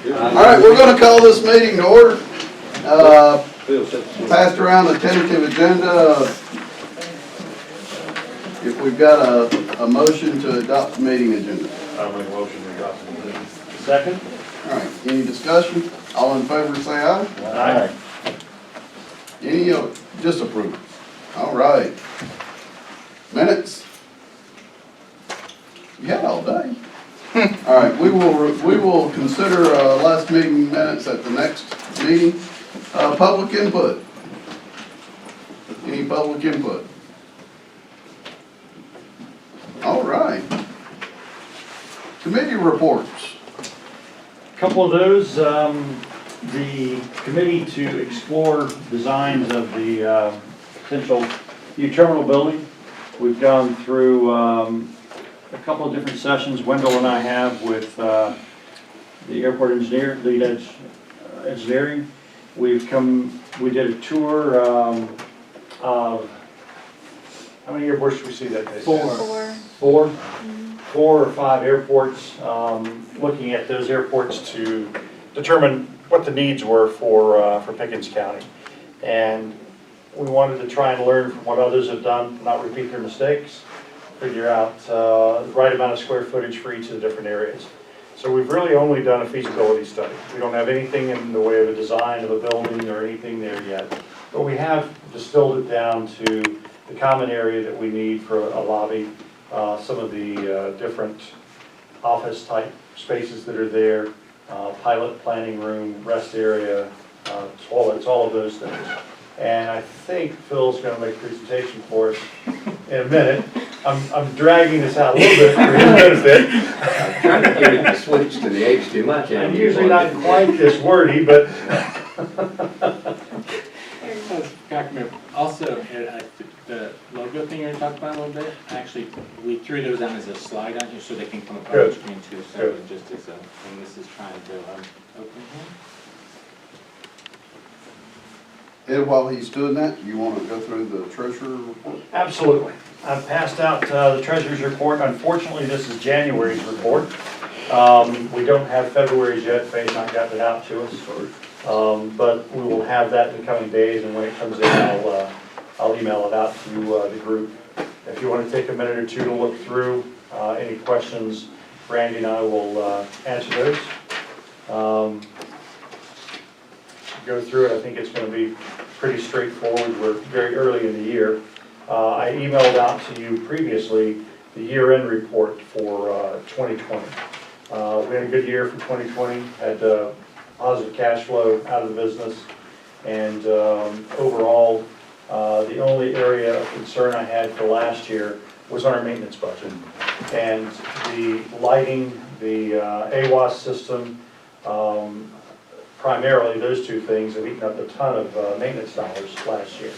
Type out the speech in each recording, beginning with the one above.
All right, we're going to call this meeting to order. Passed around the tentative agenda. If we've got a motion to adopt the meeting agenda. I'll make a motion to adopt the agenda. Second? All right, any discussion? All in favor say aye. Aye. Any disapproval? All right. Minutes? You had all day. All right, we will consider last meeting minutes at the next meeting. Public input. Any public input? All right. Committee reports. Couple of those, the committee to explore designs of the potential new terminal building. We've gone through a couple of different sessions Wendell and I have with the airport engineer, lead engineering. We did a tour of, how many airports did we see that day? Four or five airports, looking at those airports to determine what the needs were for Pickens County. And we wanted to try and learn from what others have done, not repeat their mistakes, figure out the right amount of square footage for each of the different areas. So we've really only done a feasibility study. We don't have anything in the way of a design of a building or anything there yet. But we have distilled it down to the common area that we need for a lobby, some of the different office type spaces that are there, pilot planning room, rest area, toilets, all of those things. And I think Phil's going to make a presentation for us in a minute. I'm dragging this out a little bit for his benefit. I'm trying to get it to switch to the HDMI. I'm usually not quite this wordy, but Also, the logo thing you talked about a little bit, actually, we threw those on as a slide on here so they can come up on the screen too. So just as a, and this is trying to open here. Ed, while he's doing that, you want to go through the treasurer report? absolutely. I've passed out the treasurer's report. Unfortunately, this is January's report. We don't have February's yet. Faye's not gotten it out to us. But we will have that in the coming days, and when it comes in, I'll email it out to the group. If you want to take a minute or two to look through any questions, Randy and I will answer those. Go through it. I think it's going to be pretty straightforward. We're very early in the year. I emailed out to you previously the year-end report for 2020. We had a good year for 2020, had positive cash flow out of the business, and overall, the only area of concern I had for last year was on our maintenance budget. And the lighting, the AWAS system, primarily those two things have eaten up a ton of maintenance dollars last year.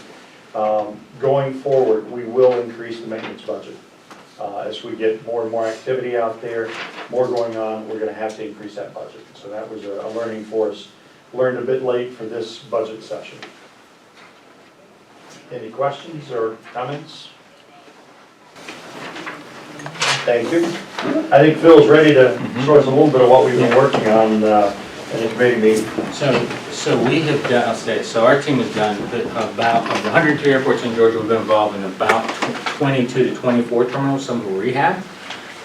Going forward, we will increase the maintenance budget. As we get more and more activity out there, more going on, we're going to have to increase that budget. So that was a learning for us. Learned a bit late for this budget session. Any questions or comments? Thank you. I think Phil's ready to show us a little bit of what we've been working on in the committee meeting. So we have done, I'll say, so our team has done about, of the 102 airports in Georgia, we've been involved in about 22 to 24 terminals, some for rehab.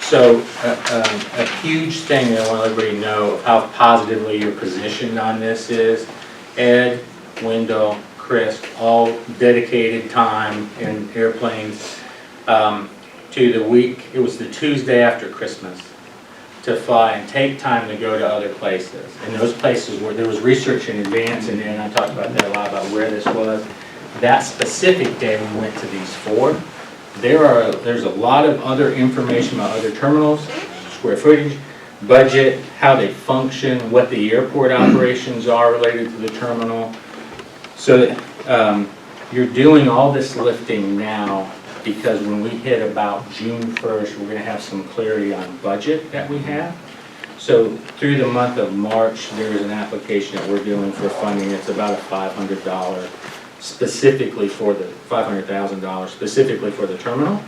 So a huge thing that I want to let everybody know of how positively you're positioned on this is Ed, Wendell, Chris, all dedicated time in airplanes to the week, it was the Tuesday after Christmas, to fly and take time to go to other places. And those places where there was research in advance, and I talked about that a lot about where this was. That specific day we went to these four. There's a lot of other information about other terminals, square footage, budget, how they function, what the airport operations are related to the terminal. So you're doing all this lifting now because when we hit about June 1st, we're going to have some clarity on budget that we have. So through the month of March, there is an application that we're doing for funding. It's about a $500 specifically for the $500,000 specifically for the terminal.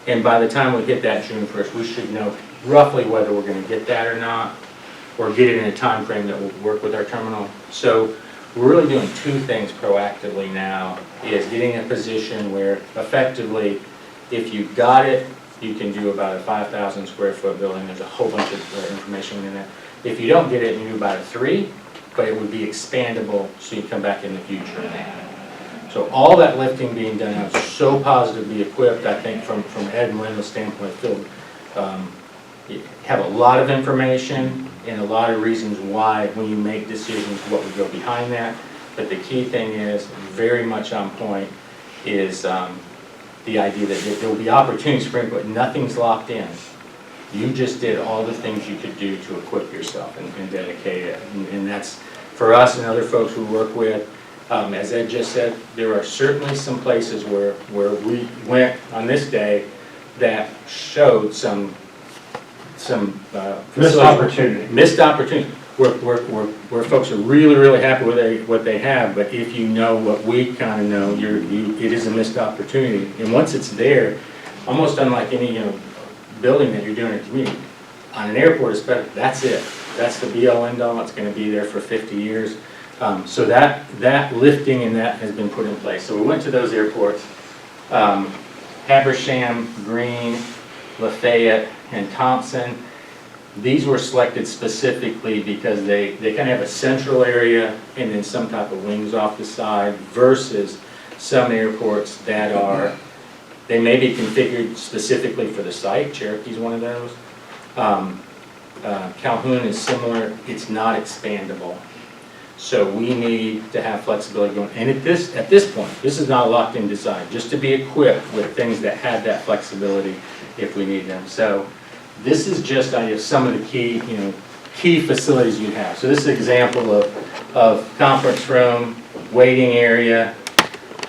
And by the time we hit that June 1st, we should know roughly whether we're going to get that or not. or get it in a time frame that will work with our terminal. So we're really doing two things proactively now, is getting a position where effectively, if you got it, you can do about a 5,000 square foot building. There's a whole bunch of information in it. If you don't get it, you do about a 3, but it would be expandable, so you come back in the future and add it. So all that lifting being done now is so positively equipped, I think from Ed and Linda's standpoint, Phil, you have a lot of information and a lot of reasons why, when you make decisions, what would go behind that. But the key thing is, very much on point, is the idea that there will be opportunities for input. Nothing's locked in. You just did all the things you could do to equip yourself and dedicate it. And that's, for us and other folks we work with, as Ed just said, there are certainly some places where we went on this day that showed some Missed opportunity. Missed opportunity. Where folks are really happy with what they have, but if you know what we kind of know, it is a missed opportunity. And once it's there, almost unlike any building that you're doing in a community, on an airport especially, that's it. That's the be-all end-all. It's going to be there for 50 years. So that lifting and that has been put in place. So we went to those airports, Habersham, Greene, Lafayette, and Thompson. These were selected specifically because they kind of have a central area and then some type of wings off the side, versus some airports that are, they may be configured specifically for the site. Cherokee's one of those. Calhoun is similar. It's not expandable. So we need to have flexibility going. And at this point, this is not a locked-in design, just to be equipped with things that have that flexibility if we need them. So this is just some of the key facilities you have. So this is an example of conference room, waiting area.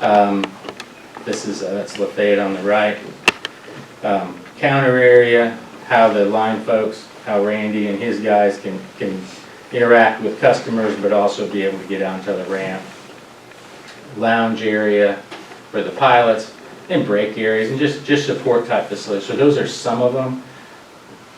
That's Lafayette on the right. Counter area, how the line folks, how Randy and his guys can interact with customers, but also be able to get onto the ramp. Lounge area for the pilots, and break areas, and just support type facilities. So those are some of them.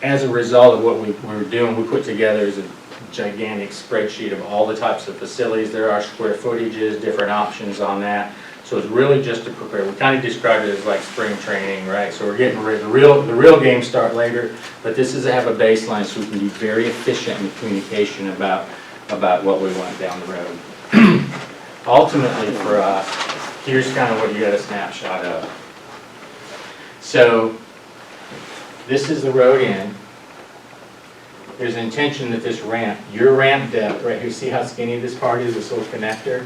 As a result of what we were doing, we put together is a gigantic spreadsheet of all the types of facilities. There are square footages, different options on that. So it's really just to prepare. We kind of described it as like spring training, right? So we're getting ready. The real games start later, but this is to have a baseline so we can be very efficient in communication about what we want down the road. Ultimately for us, here's kind of what you got a snapshot of. So this is the road in. There's an intention that this ramp, your ramp depth, right here, see how skinny this part is, this little connector?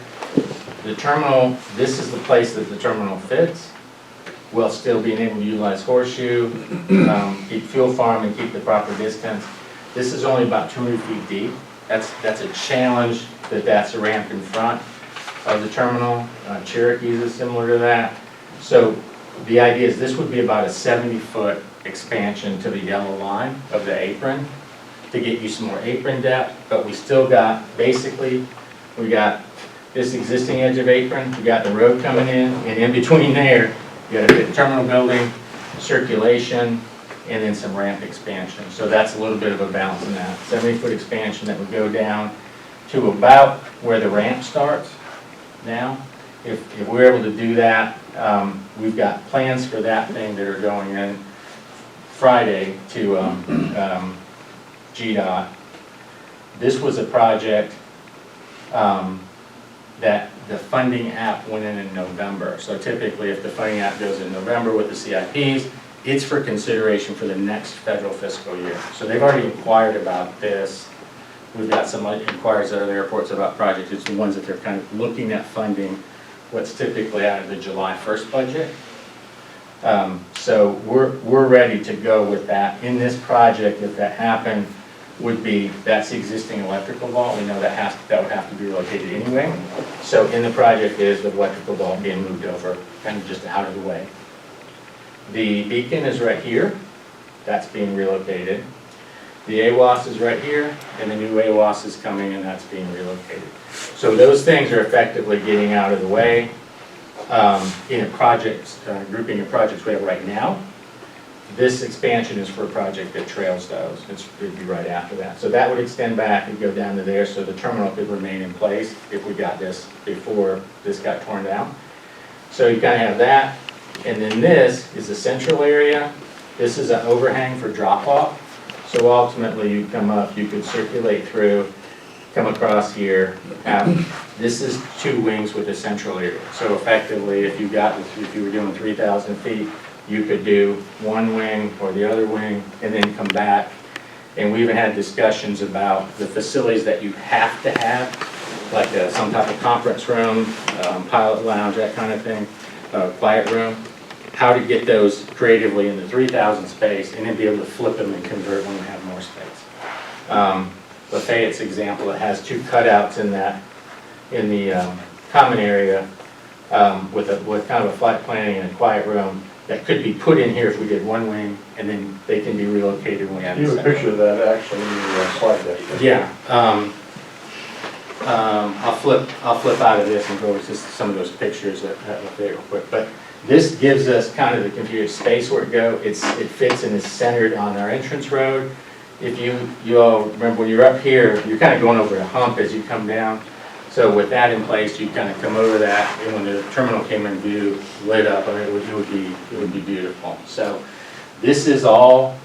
The terminal, this is the place that the terminal fits, while still being able to utilize horseshoe, keep fuel farm, and keep the proper distance. This is only about 200 feet deep. That's a challenge that's a ramp in front of the terminal. Cherokee's is similar to that. So the idea is this would be about a 70-foot expansion to the yellow line of the apron to get you some more apron depth, but we still got, basically, we got this existing edge of apron, we got the road coming in between there, you got a big terminal building, circulation, and then some ramp expansion. So that's a little bit of a balance in that. 70-foot expansion that would go down to about where the ramp starts now. If we're able to do that, we've got plans for that thing that are going in Friday to GDOT. This was a project that the funding app went in November. So typically if the funding app goes in November with the CIPs, it's for consideration for the next federal fiscal year. So they've already inquired about this. We've got some inquiries at other airports about projects. It's the ones that they're kind of looking at funding what's typically out of the July 1st budget. So we're ready to go with that. In this project, if that happened, would be, that's the existing electrical vault. We know that would have to be relocated anyway. So in the project is the electrical vault being moved over, kind of just out of the way. The beacon is right here. That's being relocated. The AWAS is right here, and the new AWAS is coming, and that's being relocated. So those things are effectively getting out of the way in a project, grouping of projects we have right now. This expansion is for a project that trails those. It'd be right after that. So that would extend back and go down to there, so the terminal could remain in place if we got this before this got torn down. So you kind of have that. And then this is the central area. This is an overhang for drop-off. So ultimately, you come up, you could circulate through, come across here. This is 2 wings with a central area. So effectively, if you were doing 3,000 feet, you could do 1 wing or the other wing and then come back. And we even had discussions about the facilities that you have to have, like some type of conference room, pilot lounge, that kind of thing, quiet room. How to get those creatively in the 3,000 space and then be able to flip them and convert when we have more space. Lafayette's example, it has 2 cutouts in the common area with kind of a flight planning and a quiet room that could be put in here if we did 1 wing, and then they can be relocated when we have the You have a second. picture of that actually in your slide deck. Yeah. I'll flip out of this and go over just some of those pictures that Lafayette real quick. But this gives us kind of the computer space where it go. It fits and is centered on our entrance road. If you all remember when you're up here, you're kind of going over a hump as you come down. So with that in place, you kind of come over that, and when the terminal came in view, lit up, I mean, it would be beautiful. So this is all,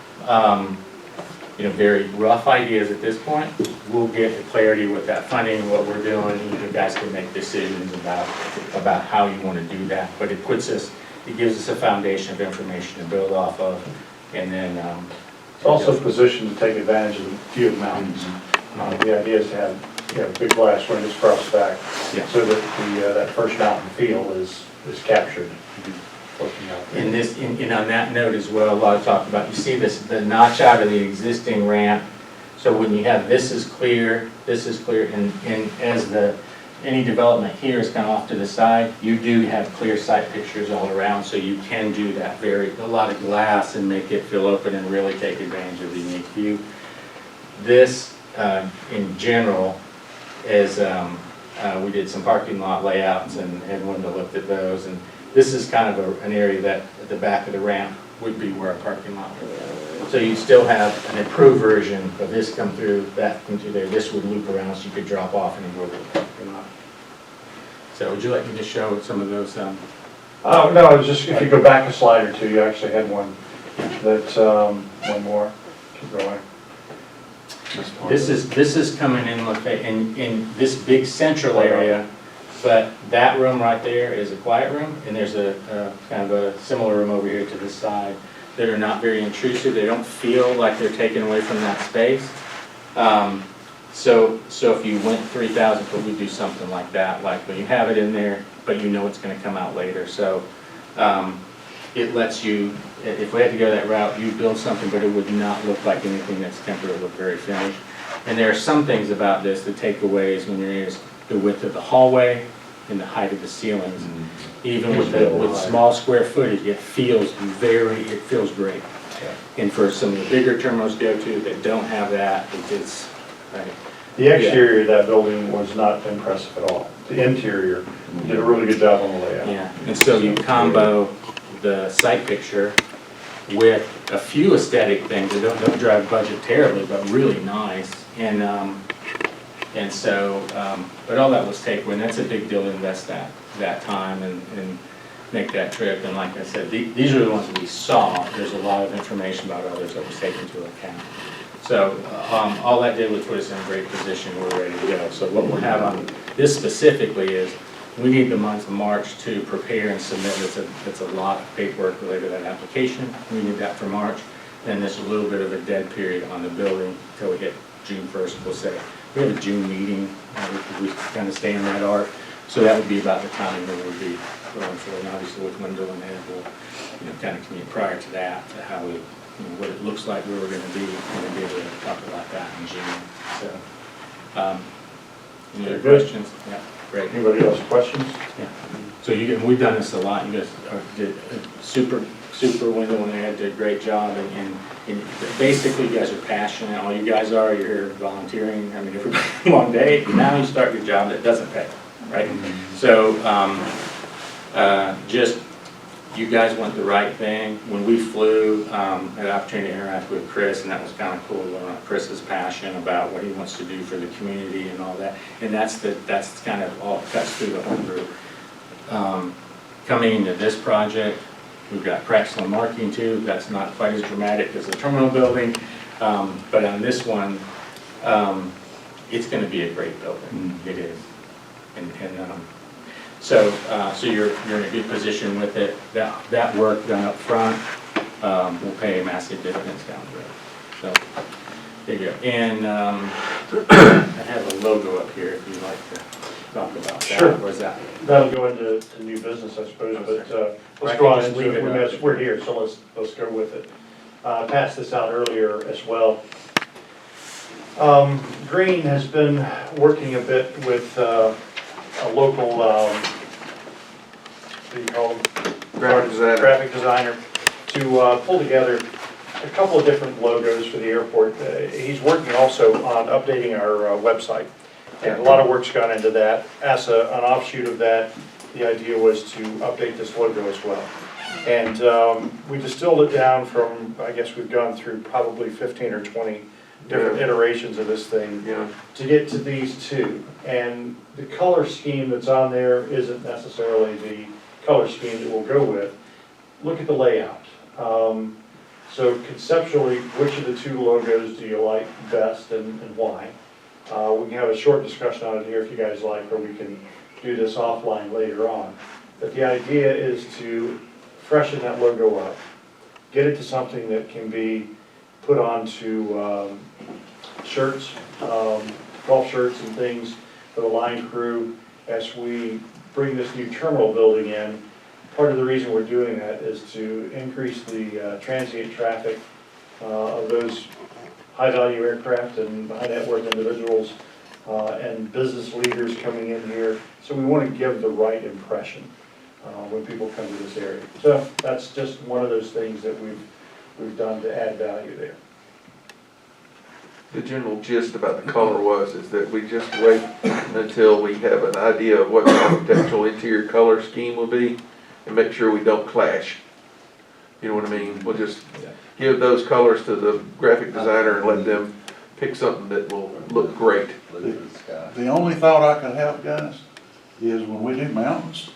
very rough ideas at this point. We'll get clarity with that funding, what we're doing. You guys can make decisions about how you want to do that. But it gives us a foundation of information to build off of, and then. It's also positioned to take advantage of the view of mountains. The idea is to have big glass windows across the back, Yeah. so that that first mountain feel is captured. Looking out there. And on that note as well, a lot of talk about, you see the notch out of the existing ramp. So when you have this is clear, and as any development here is kind of off to the side, you do have clear sight pictures all around, so you can do that a lot of glass and make it feel open and really take advantage of the unique view. This, in general, is, we did some parking lot layouts and everyone looked at those, and this is kind of an area that at the back of the ramp would be where a parking lot would go. So you still have an improved version of this come through, that come through there. This would loop around so you could drop off and go to the parking lot. So would you like me to show some of those? No, it's just if you go back a slide or two, you actually had one that, one more, keep going. This is coming in this big central area, but that room right there is a quiet room, and there's a kind of a similar room over here to this side that are not very intrusive. They don't feel like they're taken away from that space. So if you went 3,000 foot, we'd do something like that, like when you have it in there, but you know it's going to come out later. So it lets you, if we had to go that route, you build something, but it would not look like anything that's temporary, look very finished. And there are some things about this that take away when you're in the width of the hallway and the height of the ceilings. Even with small square footage, it feels great. And for some of the bigger terminals to go to that don't have that, it's right. The exterior of that building was not impressive at all. The interior, you did a really good job on the layout. Yeah, and so you combo the site picture with a few aesthetic things that don't drive budget terribly, but really nice. And so, but all that was taken, and that's a big deal to invest that time and make that trip. And like I said, these are the ones that we saw. There's a lot of information about others that was taken into account. So all that did was put us in a great position. We're ready to go. So what we'll have on this specifically is we need the month of March to prepare and submit. It's a lot of paperwork related to that application. We need that for March. Then there's a little bit of a dead period on the building until we hit June 1st. We'll say we have a June meeting. We kind of stay in that arc. So that would be about the time that we'll be going for. And obviously with window and head, we'll kind of commute prior to that to how we. What it looks like where we're going to be able to talk about that in June. So, any other questions? Yeah, great. Anybody else questions? Yeah. So we've done this a lot. You guys did a super window and they did a great job. And basically, you guys are passionate. All you guys are. You're here volunteering. I mean, every long day. Now you start your job that doesn't pay, right? So just you guys want the right thing. When we flew, I had an opportunity to interact with Chris, and that was kind of cool, Chris's passion about what he wants to do for the community and all that. And that's kind of all cuts through the whole group. Coming into this project, we've got cracks on marking too. That's not quite as dramatic as the terminal building. But on this one, it's going to be a great building. It is. So you're in a good position with it. That work done up front will pay massive dividends down the road. So there you go. And I have a logo up here if you'd like to talk about that. Sure. Where's that? That'll go into new business, I suppose, but let's go on into it. We're here, so let's go with it. I passed this out earlier as well. Green has been working a bit with a local, what do you call them? Graphic designer to pull together a couple of different logos for the airport. He's working also on updating our website. And a lot of work's gone into that. As an offshoot of that, the idea was to update this logo as well. And we distilled it down from, I guess we've gone through probably 15 or 20 different iterations of this thing to get to these two. And the color scheme that's on there isn't necessarily the color scheme that we'll go with. Look at the layout. So conceptually, which of the two logos do you like best and why? We can have a short discussion on it here if you guys like, or we can do this offline later on. But the idea is to freshen that logo up, get it to something that can be put onto shirts, golf shirts and things for the line crew as we bring this new terminal building in. Part of the reason we're doing that is to increase the transient traffic of those high-value aircraft and high-net-worth individuals and business leaders coming in here. So we want to give the right impression when people come to this area. So that's just one of those things that we've done to add value there. The general gist about the color is that we just wait until we have an idea of what the architectural interior color scheme will be and make sure we don't clash. You know what I mean? We'll just give those colors to the graphic designer and let them pick something that will look great. The only thought I could have, guys, is when we do mountains,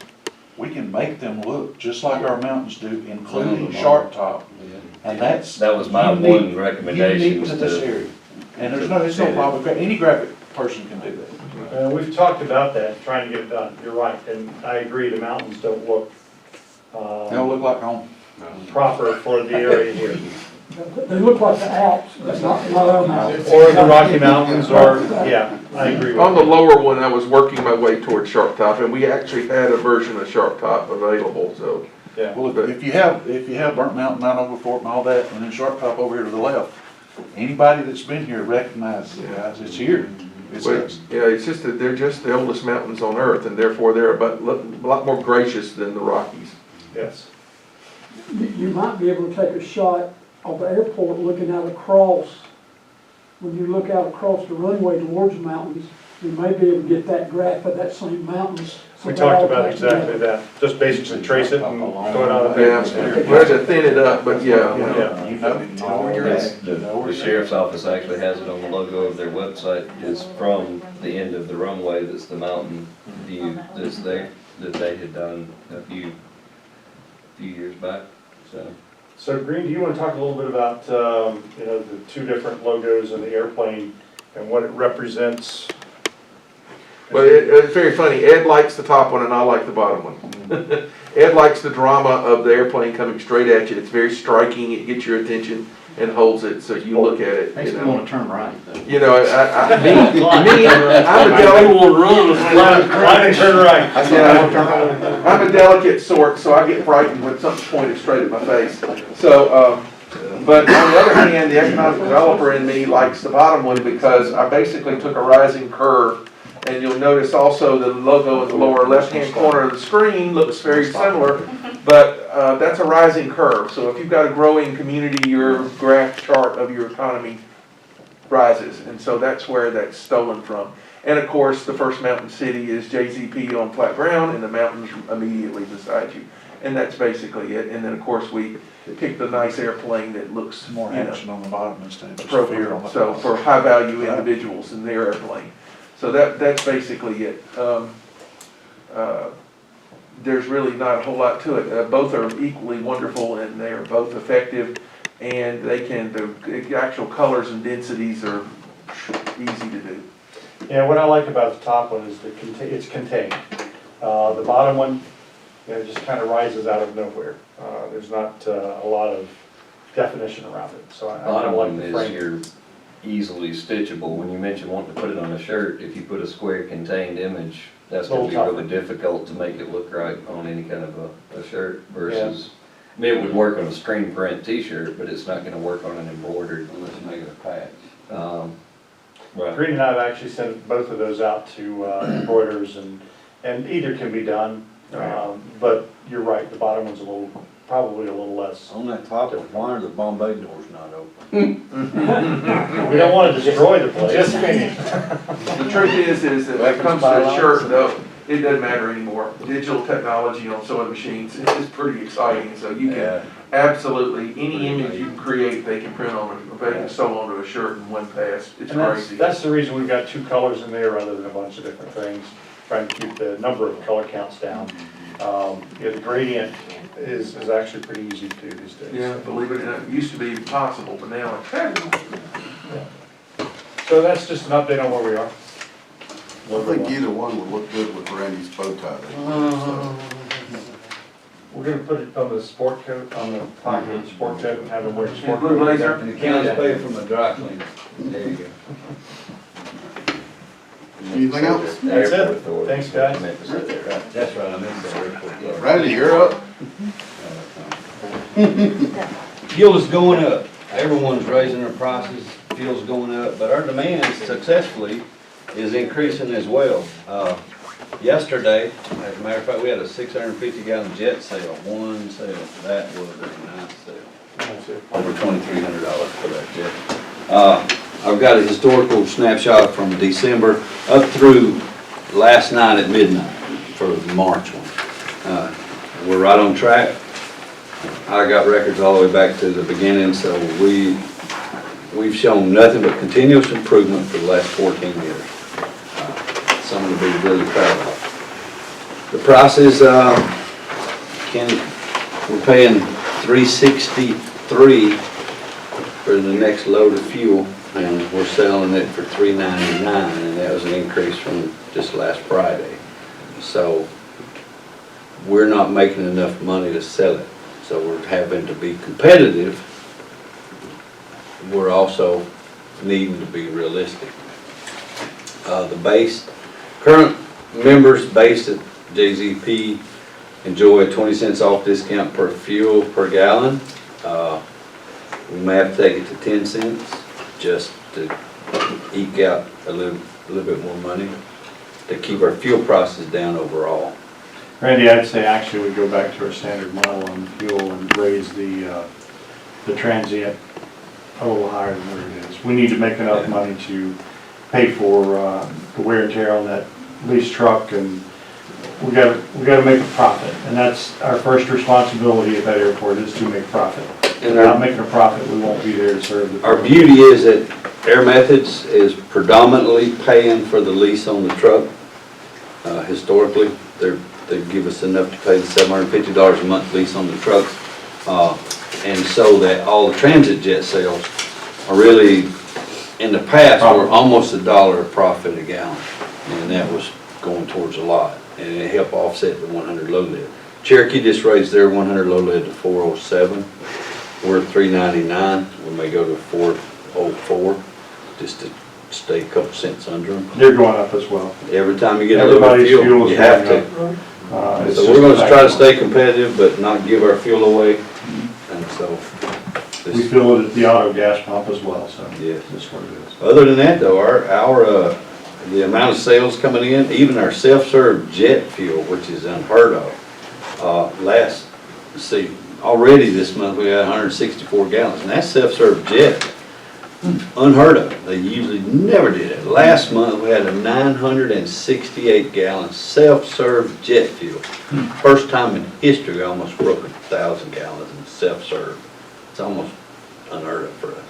we can make them look just like our mountains do, including sharp top. And that was my one recommendation. Unique to this area. And it's no problem. Any graphic person can do that. We've talked about that, trying to get it done. You're right, and I agree. The mountains don't look They'll look like home. proper for the area here, They look like the Alps, but not the lower mountains. or the Rocky Mountains, or yeah, I agree with On the you. lower one, I was working my way towards sharp top, and we actually had a version of sharp top available. So Yeah. Well, if you have Burnt Mountain, Mount Over Fort, and all that, and then sharp top over here to the left, anybody that's been here recognizes it, guys. It's here. It's just that they're just the oldest mountains on earth, and therefore they're a lot more gracious than the Rockies. Yes. You might be able to take a shot of the airport looking out across. When you look out across the runway towards the mountains, you may be able to get that graph of that same mountains. We talked about exactly that. Just basically trace it and throw it on the Yeah, paper. we had to thin it up, but yeah. Yeah. You know where you're at. The sheriff's office actually has it on the logo of their website. It's from the end of the runway that's the mountain view that's there, that they had done a few years back, so. So Green, do you want to talk a little bit about, the two different logos in the airplane and what it represents? But it's very funny. Ed likes the top one and I like the bottom one. Ed likes the drama of the airplane coming straight at you. It's very striking. It gets your attention and holds it so you look at it. Makes me want to turn right, though. You know, I'm a delicate. Line turn right. I'm a delicate sort, so I get frightened when something's pointed straight at my face. So, but on the other hand, the economic developer in me likes the bottom one because I basically took a rising curve. And you'll notice also the logo in the lower left-hand corner of the screen looks very similar, but that's a rising curve. So if you've got a growing community, your graph chart of your economy rises. And so that's where that's stolen from. And of course, the first mountain city is JZP on flat ground, and the mountains immediately beside you. And that's basically it. And then, of course, we picked a nice airplane that looks, More you know, action on the bottom instead of just fear on appropriate, the so top. for high-value individuals in their airplane. So that's basically it. There's really not a whole lot to it. Both are equally wonderful, and they are both effective, and the actual colors and densities are easy to do. Yeah, what I like about the top one is it's contained. The bottom one, just kind of rises out of nowhere. There's not a lot of definition around it, so I kind Bottom of like one the is frame. your easily stitchable. When you mentioned wanting to put it on a shirt, if you put a square contained image, that's gonna be Little really difficult to make it look right on any kind of a shirt versus, I mean, it would work on a screen print t-shirt, but it's not gonna work on an embroidered. Unless you make it a patch. Right. Green and I have actually sent both of those out to embroiders, and either can be done. But you're right, the bottom one's probably a little less. On that top one, why are the Bombay doors not open? We don't want to destroy the place. The truth is that when it comes to a shirt, though, it doesn't matter anymore. Digital technology on sewing machines is pretty exciting, so you can absolutely, any image you can create, they can print on, they can sew onto a shirt in one pass. It's And crazy. that's the reason we've got 2 colors in there rather than a bunch of different things, trying to keep the number of color counts down. The gradient is actually pretty easy to do these days. Yeah, believe it or not, it used to be impossible, but now it's. So that's just an update on where we are. I think either one would look good with Randy's bow tie. We're gonna put it on the sport coat, on the pocket of the sport coat, and have them wear the sport Blue coat. blazer. And the county's paying from the dry cleaner. There you go. Anything else? That's it. Airport authority. Thanks, guys. I meant to say that, right? That's right, I missed that airport. Randy, you're up. Fuel is going up. Everyone's raising their prices, fuel's going up, but our demand successfully is increasing as well. Yesterday, as a matter of fact, we had a 650 gallon jet sale, one sale. That was a nice sale. Over $2,300 for that jet. I've got a historical snapshot from December up through last night at midnight for the March one. We're right on track. I got records all the way back to the beginning, so we've shown nothing but continuous improvement for the last 14 years. Something to be really proud of. The prices, we're paying $363 for the next load of fuel, and we're selling it for $399, and that was an increase from just last Friday. So we're not making enough money to sell it, so we're having to be competitive. We're also needing to be realistic. Current members based at JZP enjoy a 20 cents off discount per fuel per gallon. We may have to take it to 10 cents just to eke out a little bit more money to keep our fuel prices down overall. Randy, I'd say actually we go back to our standard model on fuel and raise the transient a little higher than where it is. We need to make enough money to pay for the wear and tear on that leased truck, and we got to make a profit, and that's our first responsibility at that airport, is to make profit. And Without making a profit, we won't be there to serve the. Our beauty is that Air Methods is predominantly paying for the lease on the truck. Historically, they give us enough to pay the $750 a month lease on the trucks. And so that all the transit jet sales are really, in the past, were almost $1 of profit a gallon. And that was going towards a lot. And it helped offset the 100 low lead. Cherokee just raised their 100 low lead to 407. We're at $399. We may go to 404 just to stay a couple cents under them. They're going up as well. Every time you get a little bit of Everybody's fuel, fuel is you have going to. up. So we're going to try to stay competitive, but not give our fuel away. And so, We feel it at the auto gas pump as well, so. Yes. That's what it is. Other than that, though, the amount of sales coming in, even our self-serve jet fuel, which is unheard of. Already this month we had 164 gallons, and that's self-serve jet. Unheard of. They usually never did it. Last month, we had a 968 gallon self-serve jet fuel. First time in history, we almost broke 1,000 gallons in self-serve. It's almost unheard of for us.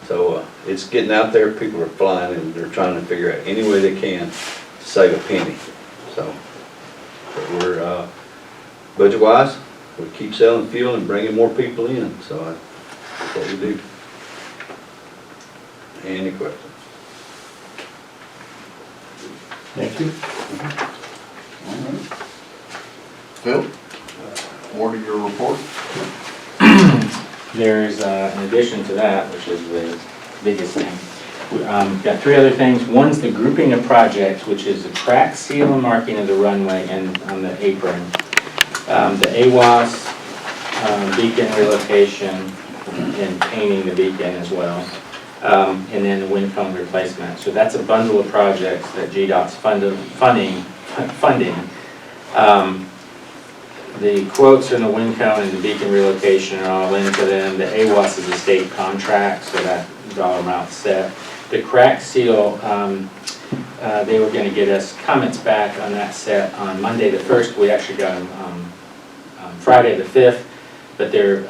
So it's getting out there, people are flying and they're trying to figure out any way they can to save a penny. So but we're, budget-wise, we keep selling fuel and bringing more people in, so that's what we do. Any questions? Thank you. Phil? More to your report? There's, in addition to that, which is the biggest thing, got three other things. One's the grouping of projects, which is the crack seal and marking of the runway and on the apron. The AWAS, beacon relocation, and painting the beacon as well. And then the wind cone replacement. So that's a bundle of projects that GDOT's funding. The quotes in the wind cone and the beacon relocation are all into them. The AWAS is a state contract, so that dollar amount's set. The crack seal, they were gonna get us comments back on that set on Monday the 1st. We actually got them Friday the 5th, but they're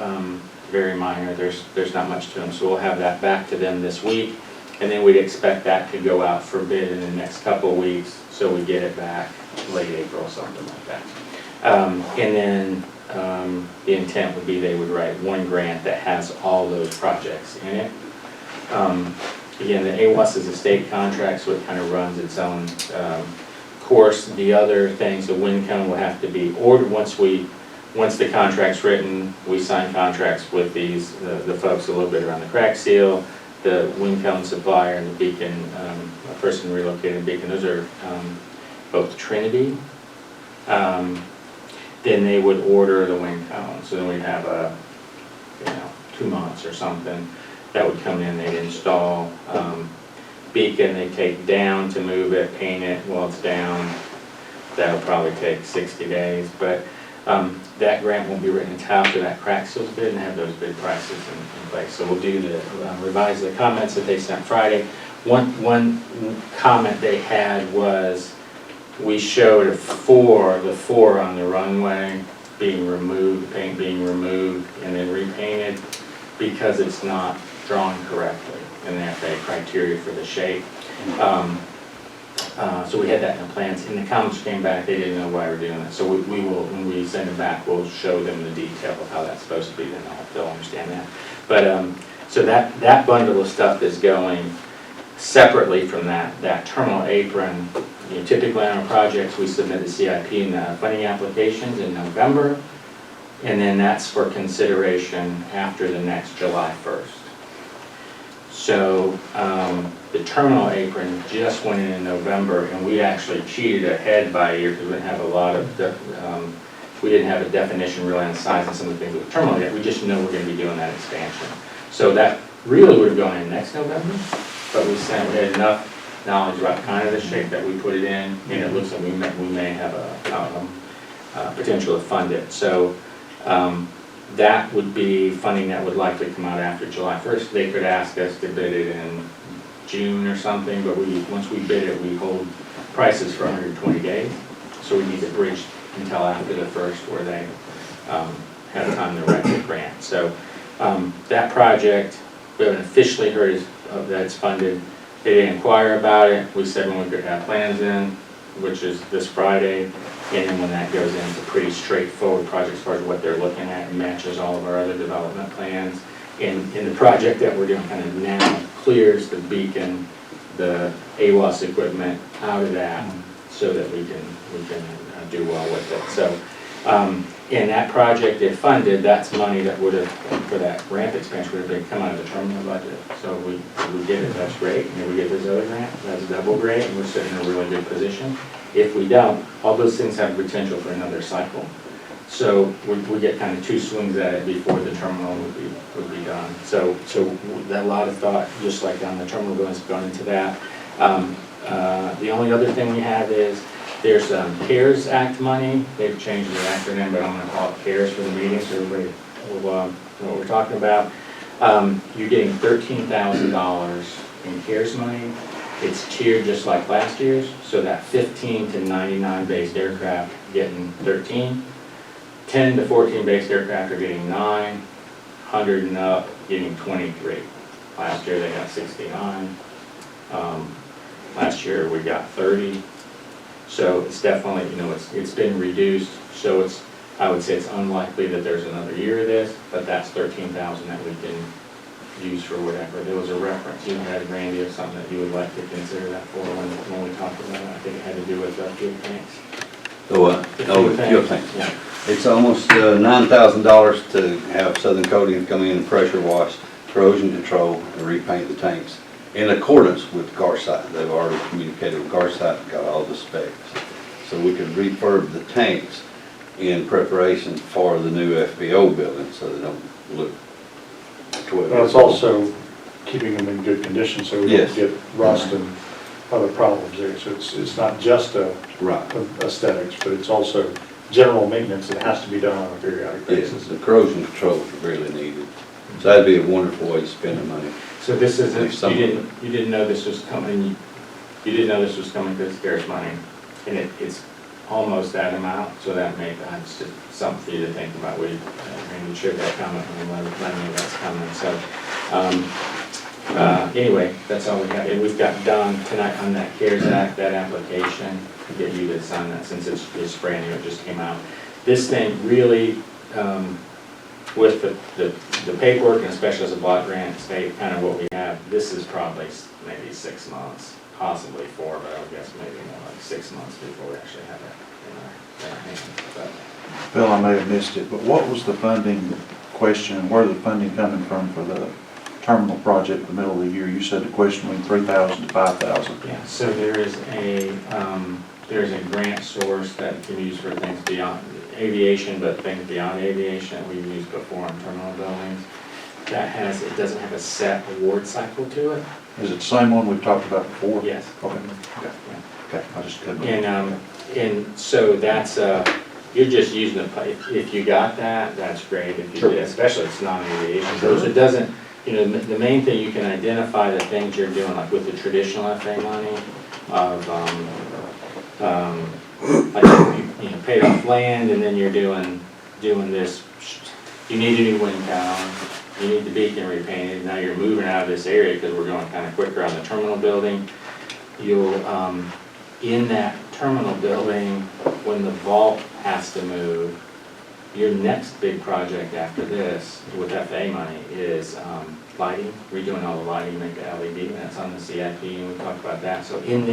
very minor. There's not much to them, so we'll have that back to them this week. And then we'd expect that to go out for bid in the next couple of weeks, so we get it back late April, something like that. And then the intent would be they would write one grant that has all those projects in it. Again, the AWAS is a state contract, so it kind of runs its own course. The other things, the wind cone will have to be ordered once the contract's written. We sign contracts with the folks a little bit around the crack seal, the wind cone supplier, and the beacon, a person relocating the beacon. Those are both Trinity. Then they would order the wind cone. So then we'd have 2 months or something. That would come in, they'd install. Beacon they take down to move it, paint it while it's down. That'll probably take 60 days. But that grant won't be written until after that crack seal's bid and have those bid prices in place. So we'll do revise the comments that they sent Friday. One comment they had was, we showed the four on the runway being removed, the paint being removed and then repainted because it's not drawn correctly and they have to have criteria for the shape. So we had that in the plans. And the comments came back, they didn't know why we're doing that. So we will, when we send them back, we'll show them the detail of how that's supposed to be, then they'll understand that. But so that bundle of stuff is going separately from that terminal apron. Typically on our projects, we submit the CIP and the funding applications in November, and then that's for consideration after the next July 1st. So the terminal apron just went in November, and we actually cheated ahead by a year because we didn't have we didn't have a definition really on size and some of the things with the terminal yet. We just know we're going to be doing that expansion. So that really would have gone in next November, but we had enough knowledge about kind of the shape that we put it in, and it looks like we may have a potential to fund it. So that would be funding that would likely come out after July 1st. They could ask us to bid it in June or something, but once we bid it, we hold prices for 120 days. So we need to bridge until after the 1st where they have time to write the grant. So that project, we haven't officially heard that it's funded. They didn't inquire about it. We said when we could have plans in, which is this Friday, and then when that goes in, it's a pretty straightforward project as far as what they're looking at. It matches all of our other development plans. And the project that we're doing kind of now clears the beacon, the AWAS equipment out of that so that we can do well with it. So in that project, if funded, that's money that would have, for that ramp expansion, would have been come out of the terminal budget. So we get it, that's great. And if we get this other grant, that's double great, and we're sitting in a really good position. If we don't, all those things have potential for another cycle. So we get kind of 2 swings at it before the terminal would be done. So that lot of thought, just like on the terminal going into that. The only other thing we have is there's CARES Act money. They've changed the acronym, but I'm going to call it CARES for the meeting so everybody will know what we're talking about. You're getting $13,000 in CARES money. It's tiered just like last year's, so that 15 to 99 based aircraft getting 13. 10 to 14 based aircraft are getting 9. 100 and up getting 23. Last year they got 69. Last year we got 30. So it's definitely, it's been reduced. So I would say it's unlikely that there's another year of this, but that's 13,000 that we can use for whatever. There was a reference you had, Randy, of something that you would like to consider that for when we talked about it. I think it had to do with fuel tanks. The what? Oh, fuel tanks. Yeah. It's almost $9,000 to have Southern Coatings come in and pressure wash, corrosion control, and repaint the tanks in accordance with Garside. They've already communicated with Garside and got all the specs. So we could refurb the tanks in preparation for the new FBO building, so they don't look 12 But it's years old. also keeping them in good condition so we Yes. don't get rust and other problems there. So it's not just Right. aesthetics, but it's also general maintenance that has to be done on a periodic Yes, basis. the corrosion control is really needed. So that'd be a wonderful way to spend the money. So this is, If some- you didn't know this was coming, you didn't know this was coming because CARES money, and it's almost that amount, so that that's just something for you to think about. Randy shared that comment and let me know that's coming, so. Anyway, that's all we got, and we've got done tonight on that CARES Act, that application, to get you to sign that since it's brand new, it just came out. This thing really, with the paperwork, and especially as a block grant state, kind of what we have, this is probably maybe 6 months, possibly 4, but I would guess maybe more like 6 months before we actually have it in our hands. But Bill, I may have missed it, but what was the funding question, where the funding coming from for the terminal project in the middle of the year? You said the question was 3,000 to 5,000. yeah, so there's a grant source that can be used for things beyond aviation, but things beyond aviation that we've used before in terminal buildings. It doesn't have a set award cycle to it. Is it the same one we've talked about before? Yes. Okay, Yeah. okay, I just couldn't. And so that's, you're just using if you got that, that's great, if you did, especially if it's non-aviation. So it doesn't, the main thing, you can identify the things you're doing, like with the traditional FA money of, like you paid off land and then you're doing this, you need a new wind tower, you need the beacon repainted, now you're moving out of this area because we're going kind of quicker on the terminal building. You'll, in that terminal building, when the vault has to move, your next big project after this with FA money is lighting, redoing all the lighting, make the LED, and that's on the CIP, and we talked about that. So in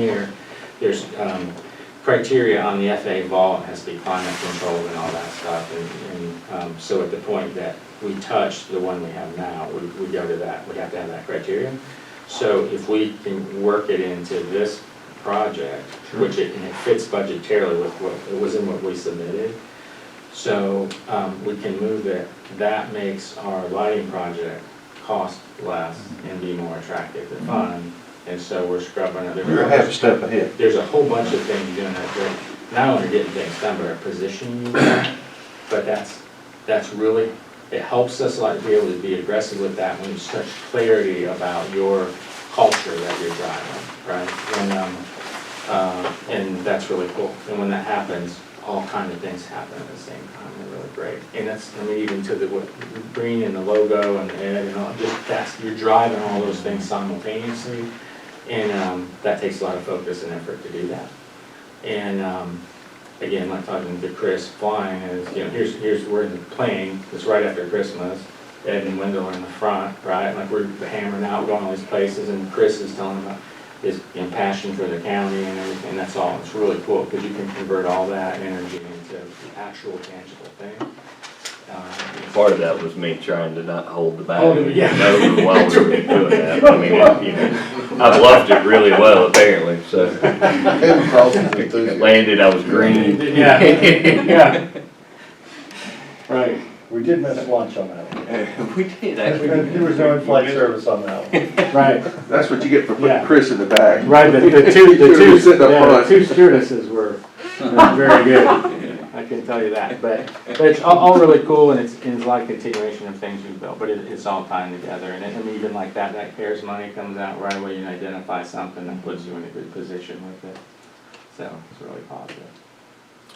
there's criteria on the FA vault, has to be climate controlled and all that stuff, and so at the point that we touch the one we have now, we go to that, we have to have that criteria. So if we can work it into this project, which it fits budgetarily with what it was in what we submitted, so we can move it. That makes our lighting project cost less and be more attractive to fund. And so we're scrubbing it. You're a half a step ahead. There's a whole bunch of things doing that. Not only getting things done, but are positioning you there. But that's really, it helps us like be able to be aggressive with that when you such clarity about your culture that you're driving, right? And that's really cool. And when that happens, all kinds of things happen at the same time. They're really great. And that's, even to the green and the logo and the ed and all, just you're driving all those things simultaneously. And that takes a lot of focus and effort to do that. And again, like talking to Chris flying is, here's we're in the plane. It's right after Christmas. Ed and Wendell are in the front, right? Like we're hammering out, going all these places, and Chris is telling about his passion for the county and everything. That's all. It's really cool because you can convert all that energy into the actual tangible thing. Part of that was me trying to not hold the bag. Oh, yeah. While we were doing that. I mean, I've loved it really well, apparently, so. Came across as It enthusiastic. landed, I was green. Yeah, yeah. Right, we did miss lunch on that one. We did, actually. There was no in-flight service on that one. Right, That's what you get for putting Yeah. Chris in the bag. right. The Should've been sitting up front. two stewardesses were very good. I can tell you that, but it's all really cool, and it's a lot of continuation of things we've built, but it's all tying together, and even like that CARES money comes out right away, you can identify something that puts you in a good position with it, so it's really positive.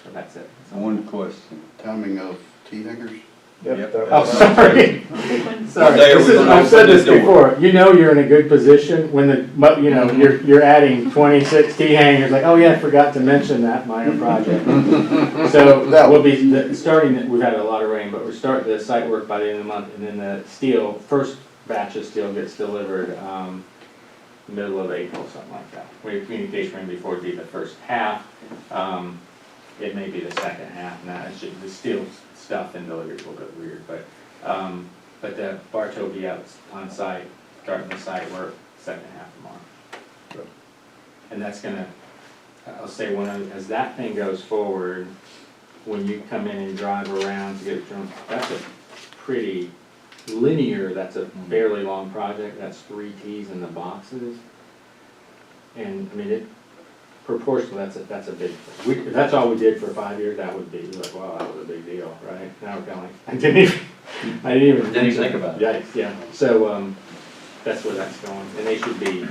So that's it. One question. Timing of t-hangars? Yep. Oh, sorry. Sorry, Day are we this is, gonna I've said open this the door? before, you know you're in a good position when you're adding 26 T-hangers, like, oh yeah, I forgot to mention that minor project. So, we'll be starting, we've had a lot of rain, but we're starting the site work by the end of the month, and then the steel, first batch of steel gets delivered, middle of April, something like that. We have communication rain before it'd be the first half, it may be the second half, now, it's just, the steel stuff and delivery is a little bit weird, but the Bartow will be out on site, starting the site work, second half tomorrow. And that's gonna, I'll say one other, as that thing goes forward, when you come in and drive around to get it drone, that's a pretty linear, that's a fairly long project, that's 3 Ts in the boxes. And, I mean, it, proportionally, that's a big, if that's all we did for 5 years, that would be like, wow, that was a big deal, right? Now we're kind of like, I didn't even think about it. Yikes, yeah, so, that's where that's going, and they should be,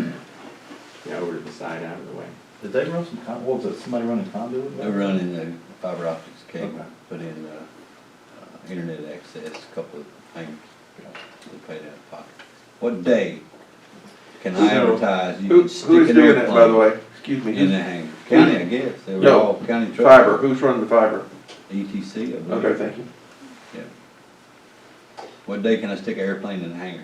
over to the side, out of the way. Did they run some what was it, somebody running conduit? They're running the fiber optics cable, put in, internet access, a couple of things, they paid out of pocket. What day can I advertise? You can Who's stick doing an that, by the airplane way? Excuse me. in the hangar. County, I guess, they were No. all county trucks. Fiber, who's running the fiber? ETC, I believe. Okay, thank you. What day can I stick an airplane in the hangar?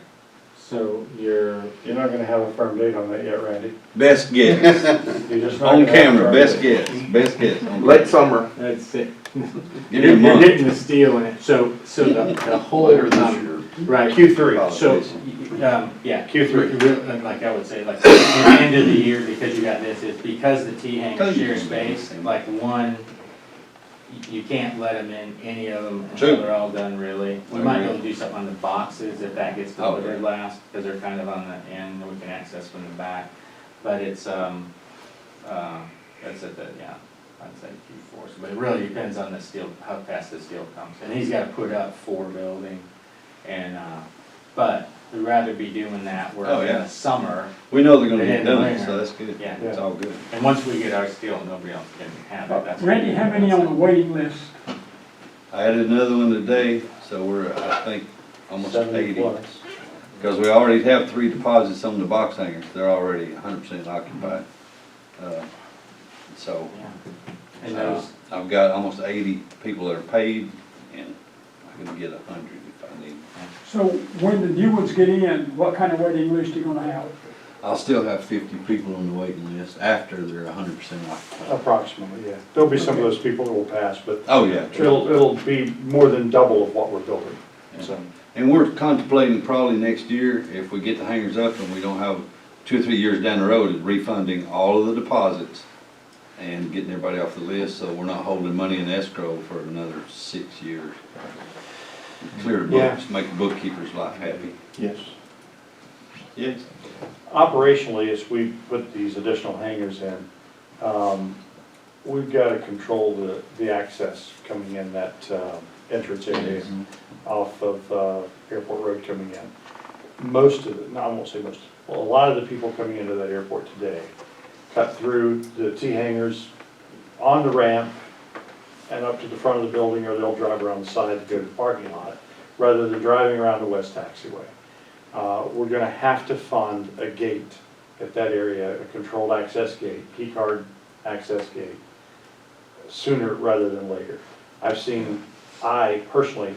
So you're not gonna have a firm date on that yet, Randy. Best guess, You're just not on gonna have a camera, firm best date. guess, on Late camera. summer. that's it. Give me a You're month. getting the steel in it, so the whole, Later this year. right, Q3. so, yeah. Q3. Like I would say, like, the end of the year, because you got this, is because the T-hangers share space, like one, you can't let them in, any of them, until True. they're all done, really. We might be able to do something on the boxes if that gets Oh, delivered yeah. last, because they're kind of on the end, and we can access from the back. But it's, that's at the, yeah, I'd say Q4, but it really depends on the steel, how fast the steel comes. And he's gotta put up 4 building, and, but we'd rather be doing that where Oh, in yeah. the summer, We know they're gonna And get in the done, winter. so that's good. Yeah. It's all good. and once we get our steel, nobody else can have it. That's Randy, how many on the waiting list? I added another one today, so we're, I think, almost 70 80. plus. Because we already have 3 deposits on the box hangers, they're already 100% occupied. So, And those, I've got almost 80 people that are paid, and I can get 100 if I need. So when the new ones get in, what kind of waiting list are you gonna have? I'll still have 50 people on the waiting list after they're 100% occupied. Approximately, yeah. There'll be some of those people that will pass, but Oh, yeah. it'll be more than double of what we're building, so. And we're contemplating probably next year, if we get the hangers up and we don't have 2 or 3 years down the road, is refunding all of the deposits and getting everybody off the list, so we're not holding money in escrow for another 6 years. Clear the books, make the bookkeeper's life happy. Yes. Yes. Operationally, as we put these additional hangars in, we've got to control the access coming in that entrance area off of Airport Road coming in. Most of it, no, I won't say most, well, a lot of the people coming into that airport today cut through the T-hangars on the ramp and up to the front of the building, or they'll drive around the side to go to the parking lot, rather than driving around the west taxiway. We're gonna have to fund a gate at that area, a controlled access gate, key card access gate, sooner rather than later. I personally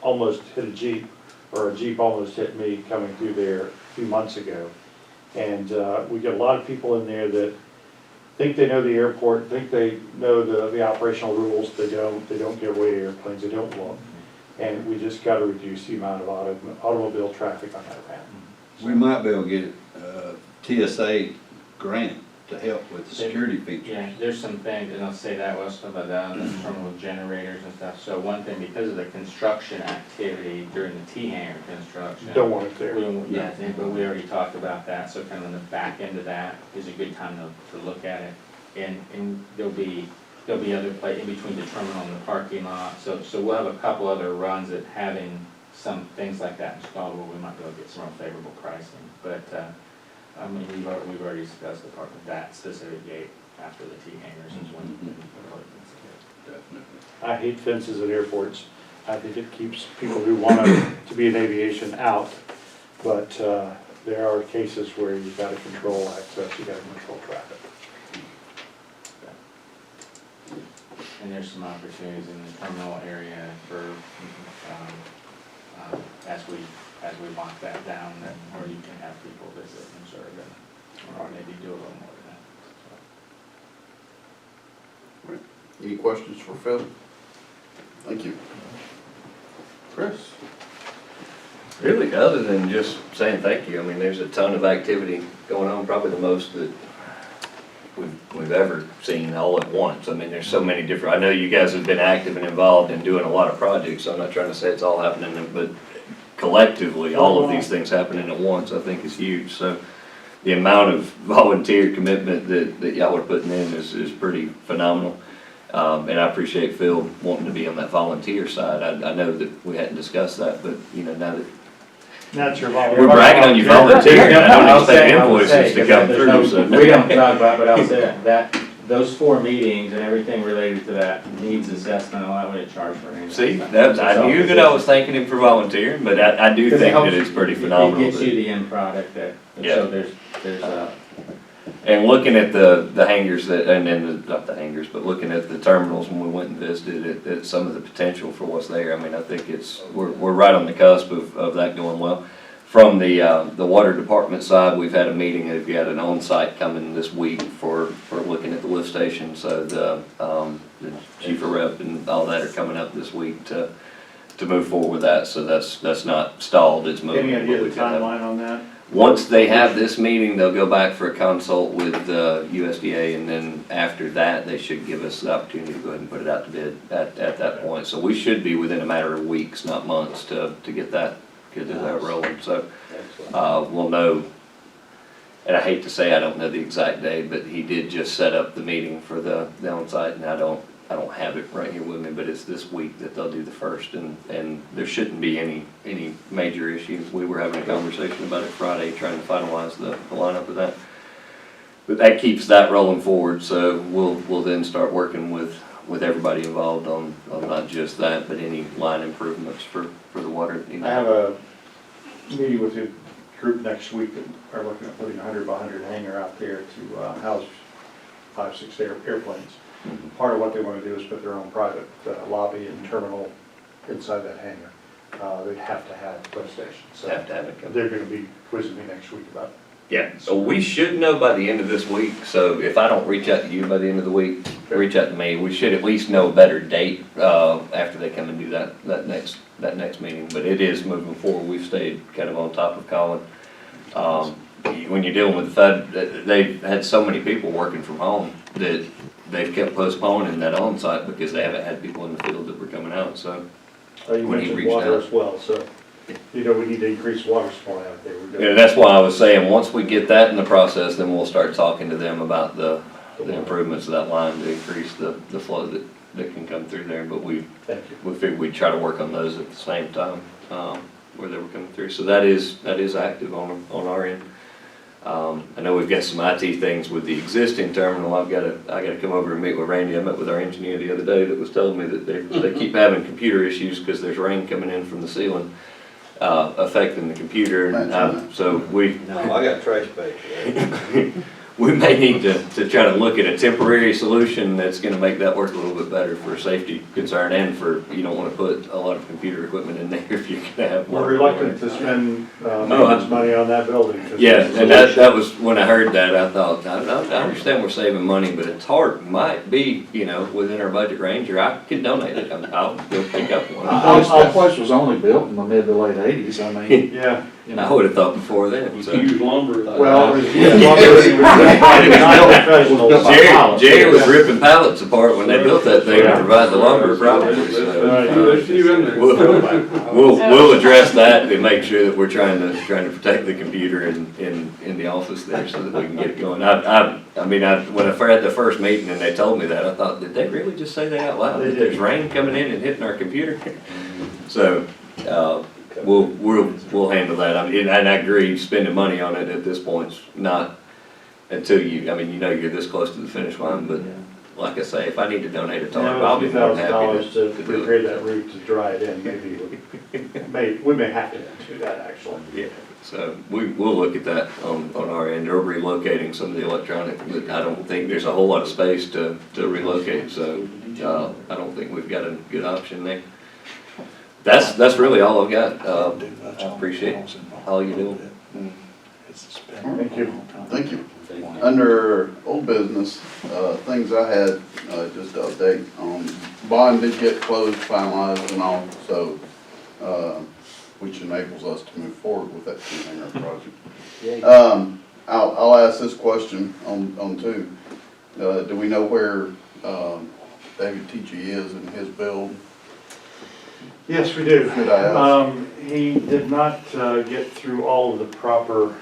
almost hit a Jeep, or a Jeep almost hit me coming through there a few months ago. And we get a lot of people in there that think they know the airport, think they know the operational rules. They don't give way to airplanes, they don't look. And we just gotta reduce the amount of automobile traffic on that ramp. We might be able to get TSA grant to help with the security feature. yeah, there's some things, and I'll say that, well, stuff about that, the terminal generators and stuff. So one thing, because of the construction activity during the T-hanger construction. Don't want it there. Yeah, but we already talked about that, so kind of on the back end of that is a good time to look at it. And there'll be there'll be other in between the terminal and the parking lot. So we'll have a couple other runs at having some things like that installed where we might be able to get some more favorable pricing. But, I mean, we've already discussed the part of that specific gate after the t-hangars is when. Definitely. I hate fences at airports. I think it keeps people who want to be in aviation out. But there are cases where you've got to control access, you've got to control traffic. And there's some opportunities in the terminal area for, as we lock that down, that, or you can have people visit and serve it, or maybe do a little more than that. Any questions for Phil? Thank you. Chris? Really, other than just saying thank you, I mean, there's a ton of activity going on, probably the most that we've ever seen all at once. I mean, there's so many different, I know you guys have been active and involved in doing a lot of projects, so I'm not trying to say it's all happening, but collectively, all of these things happening at once, I think is huge. So the amount of volunteer commitment that y'all are putting in is pretty phenomenal. And I appreciate Phil wanting to be on that volunteer side. I know that we hadn't discussed that, but you know, now that That's your we're bragging on you volunteering, I don't expect invoices to come through, so. We don't talk about, but I'll say that, those 4 meetings and everything related to that needs assessment, I wouldn't charge for anything. See, I knew that I was thanking him for volunteering, but I do think that it's pretty phenomenal. It gets that- you the end product that, Yeah. so there's And looking at the hangars that, and then not the hangars, but looking at the terminals when we went and visited at some of the potential for what's there, I mean, I think we're right on the cusp of that going well. From the water department side, we've had a meeting, they've got an on-site coming this week for looking at the lift station, so the chief of rep and all that are coming up this week to move forward with that, so that's not stalled, it's moving. Any idea but the we've got that. timeline on that? Once they have this meeting, they'll go back for a consult with USDA, and then after that, they should give us the opportunity to go ahead and put it out to bid at that point. So we should be within a matter of weeks, not months, to get that rolling. So we'll know, and I hate to say I don't know the exact day, but he did just set up the meeting for the on-site, and I don't have it right here with me, but it's this week that they'll do the first, and there shouldn't be any major issues. We were having a conversation about it Friday, trying to finalize the lineup of that. But that keeps that rolling forward, so we'll then start working with everybody involved on not just that, but any line improvements for the water. I have a meeting with a group next week that are looking at putting a 100 by 100 hangar out there to house 5-6 airplanes. Part of what they want to do is put their own private lobby and terminal inside that hangar. They'd have to have a lift station. So Have to have it come. they're going to be quizzing me next week about it. Yeah, so we should know by the end of this week, so if I don't reach out to you by the end of the week, reach out to me. We should at least know a better date after they come and do that next meeting, but it is moving forward. We've stayed kind of on top of Colin. When you're dealing with the Fed, they've had so many people working from home that they've kept postponing that on-site because they haven't had people in the field that were coming out, so. You When he mentioned reached water out. as well, so, you know, we need to increase water supply out there. We're Yeah, doing- that's why I was saying, once we get that in the process, then we'll start talking to them about the improvements of that line to increase the flow that can come through there, but we Thank you. figured we'd try to work on those at the same time, where they were coming through, so that is active on our end. I know we've got some IT things with the existing terminal. I gotta come over and meet with Randy. I met with our engineer the other day that was telling me that they keep having computer issues because there's rain coming in from the ceiling, affecting the computer. And so No, I got trash bags. we may need to try to look at a temporary solution that's gonna make that work a little bit better for safety concern and for, you don't wanna put a lot of computer equipment in there if you're gonna have. We're one. reluctant to spend maintenance money on that building. 'cause Yeah, it's- and that was, when I heard that, I thought, I understand we're saving money, but it's hard, might be, you know, within our budget range, or I can donate it, I'll go pick up one. That place was only built in the mid to late 80s, I mean. Yeah, I would have thought before then, so. lumber. Well, Jerry was ripping pallets apart when they built that thing to provide the lumber probably, so. We'll address that and make sure that we're trying to protect the computer in the office there so that we can get it going. When I had the first meeting and they told me that, I thought, did they really just say that out loud? That there's rain coming in and hitting our computer? So, we'll handle that. I mean, and I agree, spending money on it at this point's not until you're this close to the finish line, but like I say, if I need to donate a tarp, I'll be more than happy $2,000 to do prepare it. that route to dry it in, we may have to do that actually. Yeah, so we'll look at that on our end, or relocating some of the electronic, but I don't think there's a whole lot of space to relocate, so I don't think we've got a good option there. That's really all I've got. I appreciate all you do. Thank you. Thank you. Under old business, things I had, just to update on, bond did get closed, finalized and all, so, which enables us to move forward with that t-hanger project. I'll ask this question on two. Do we know where, David Teachy is in his build? Yes, we do. Should I ask? He did not get through all of the proper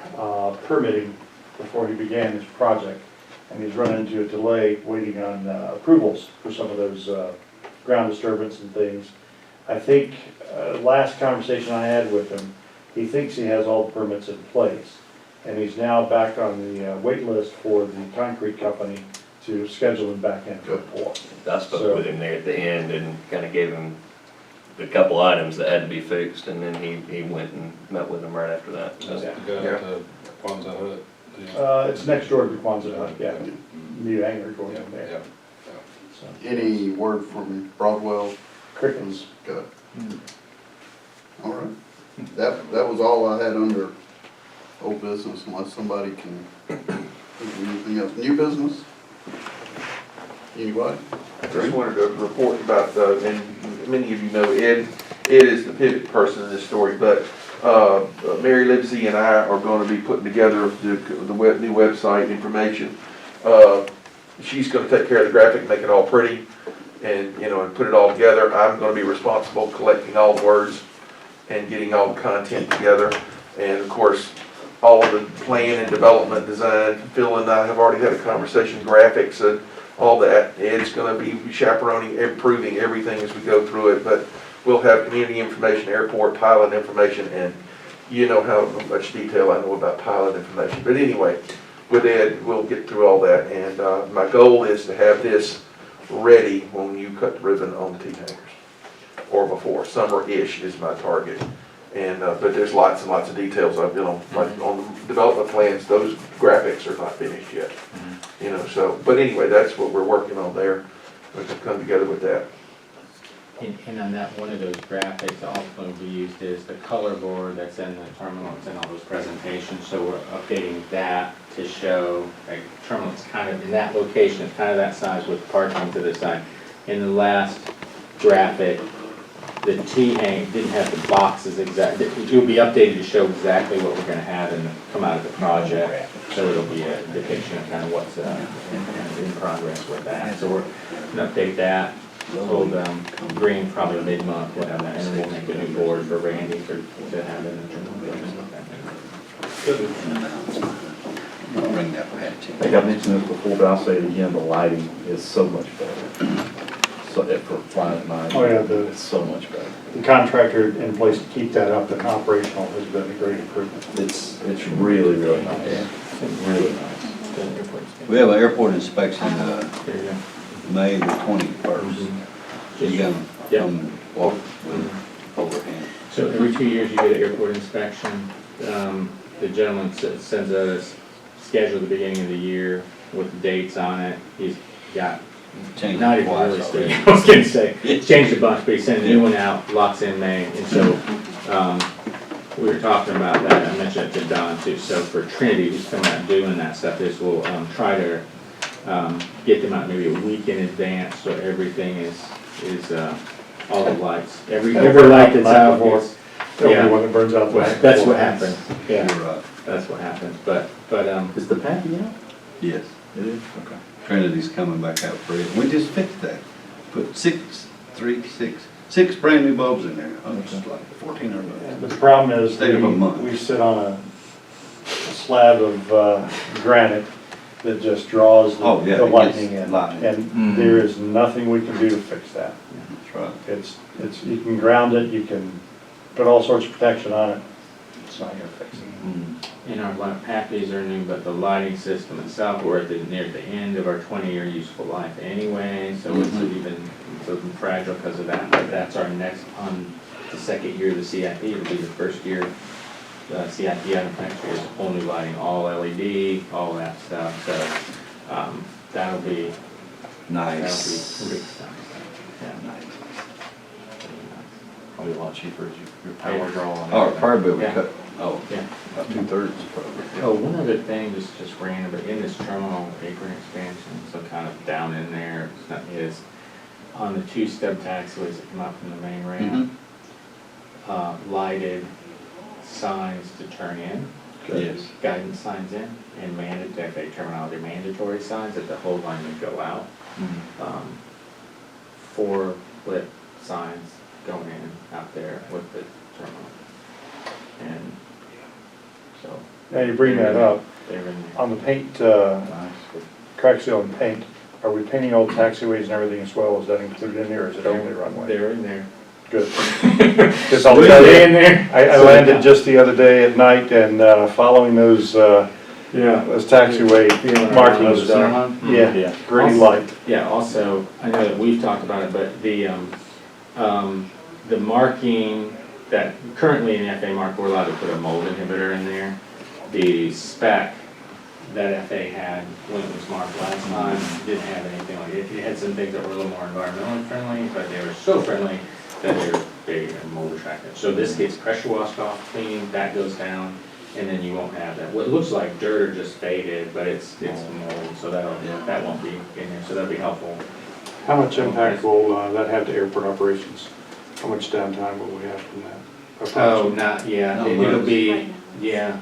permitting before he began his project, and he's run into a delay waiting on approvals for some of those ground disturbance and things. I think last conversation I had with him, he thinks he has all the permits in place, and he's now back on the wait list for the concrete company to schedule him back in for pour. I spoke with him there at the end and kind of gave him the couple items that had to be fixed, and then he went and met with him right after that. So. It's next door to the Quonset hut, yeah. New hangar going in there. So, Any word from Broadwell? Crickens. Good. All right. That was all I had under old business, unless somebody can think of anything else. New business? Anybody? I just wanted to report about, and many of you know Ed is the pivot person in this story, but Mary Libsey and I are going to be putting together the new website information. She's going to take care of the graphic, make it all pretty, and and put it all together. I'm going to be responsible collecting all the words and getting all the content together, and of course all of the plan and development design. Phil and I have already had a conversation, graphics and all that. Ed's going to be chaperoning, improving everything as we go through it, but we'll have community information, airport pilot information, and you know how much detail I know about pilot information. But anyway, with Ed, we'll get through all that, and my goal is to have this ready when you cut the ribbon on the t-hangars, or before. Summer-ish is my target. And but there's lots and lots of details I've been on, like on the development plans. Those graphics are not finished yet, So, but anyway, that's what we're working on there. We can come together with that. And on that, one of those graphics also we used is the color board that's in the terminal, it's in all those presentations, so we're updating that to show, like, terminal's kind of in that location, it's kind of that size with parking to the side. In the last graphic, the T-hang didn't have the boxes exact, it will be updated to show exactly what we're gonna have and come out of the project, so it'll be a depiction of kind of what's in progress with that. So we're gonna update that. Told Green probably mid-month, we'll have that, and then we'll make a new board for Randy to have it in the I think I mentioned this before, but I'll say it again, the lighting is so much better. So for flying at night, Oh, yeah, it's so much better. the contractor in place to keep that up and operational has been a great improvement. It's really, really nice. Really nice. We have an airport inspection, There you go. May the 21st. You got Yeah. to walk with overhand. So every 2 years you get an airport inspection. The gentleman sends a schedule at the beginning of the year with the dates on it. He's got, Change not it even twice really already. I was gonna say, it's changed a bunch, but he sent a new one out, locks in May. And so, we were talking about that, I mentioned it to Don too. So for Trinity, who's coming out doing that stuff, this will try to get them out maybe a week in advance, so everything is all the lights, every light that's out The only Yeah. one that burns out. the That's what floor. happens, yeah, You're right. that's what happens, but, Is the patio out? Yes. It is, okay. Trinity's coming back out for it. We just fixed that. Put six brand new bulbs in there. Oh, it's like $1,400. But the problem is, State of a month. we sit on a slab of granite that just draws Oh, yeah, the it lightning gets in. lightning. And there is nothing we can do to fix that. That's right. It's, you can ground it, you can put all sorts of protection on it, it's not gonna fix it. and our packages are new, but the lighting system itself, we're near the end of our 20-year useful life anyway, so it's even fragile because of that, but that's our next, on the second year of the CIP, it'll be the first year, CIP item next year is whole new lighting, all LED, all that stuff, so, that'll be Nice. big stuff, yeah. Nice. Probably a lot cheaper as your power draw and Oh, everything. probably we Yeah. cut, oh, Yeah. about 2/3 probably. Oh, one other thing, just random, but in this terminal apron expansion, so kind of down in there, it's not, is on the two stub taxiways that come up from the main ramp, lighted signs to turn in, Yes. guidance signs in, and FAA terminology, mandatory signs that the whole line would go out. 4 lit signs going in out there with the terminal. And so. Now you bring that up, They're in there. on the paint, Nice. crack seal and paint, are we painting all taxiways and everything as well? Is that included in there, or is it only runway? They're in there. Good. Because I'll They're tell you, in there. I landed just the other day at night and following those Yeah. those taxiway markings. Yeah, gritty light. Yeah, also, I know that we've talked about it, but the marking that currently in FA mark, we're allowed to put a mold inhibitor in there. The spec that FA had when it was marked last time didn't have anything like it. It had some things that were a little more environmentally friendly, but they were so friendly that they're big and mold attractive. So this gets pressure washed off, clean, that goes down, and then you won't have that. What looks like dirt or just faded, but it's mold, so that won't be in there, so that'll be helpful. How much impact will that have to airport operations? How much downtime will we have from that? Oh, not, yeah, Not it'll much. be, yeah,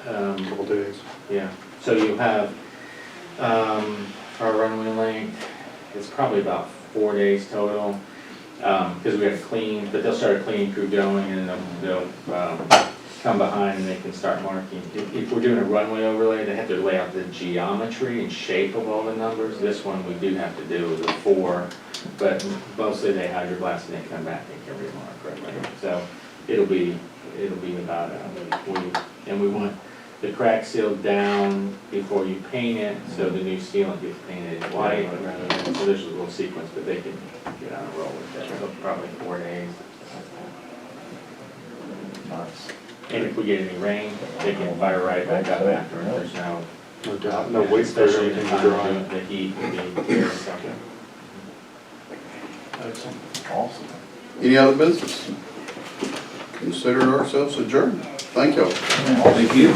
Couple days. yeah. So you have, our runway length, it's probably about 4 days total, because we have to clean, but they'll start a cleaning crew going, and they'll come behind and they can start marking. If we're doing a runway overlay, they have to lay out the geometry and shape of all the numbers. This one we do have to do with a 4, but mostly they hydroblast and they come back and can remark right. So it'll be about a week. And we want the crack sealed down before you paint it, so the new sealant gets painted white rather than, so there's a little sequence, but they can get on a roll with that. So probably 4 days. Nice. And if we get any rain, they can fire right back up after. There's no. No doubt, no wait for Especially everything the to time dry. of the heat would be very something. Awesome. Any other business? Consider ourselves adjourned. Thank you. Thank you.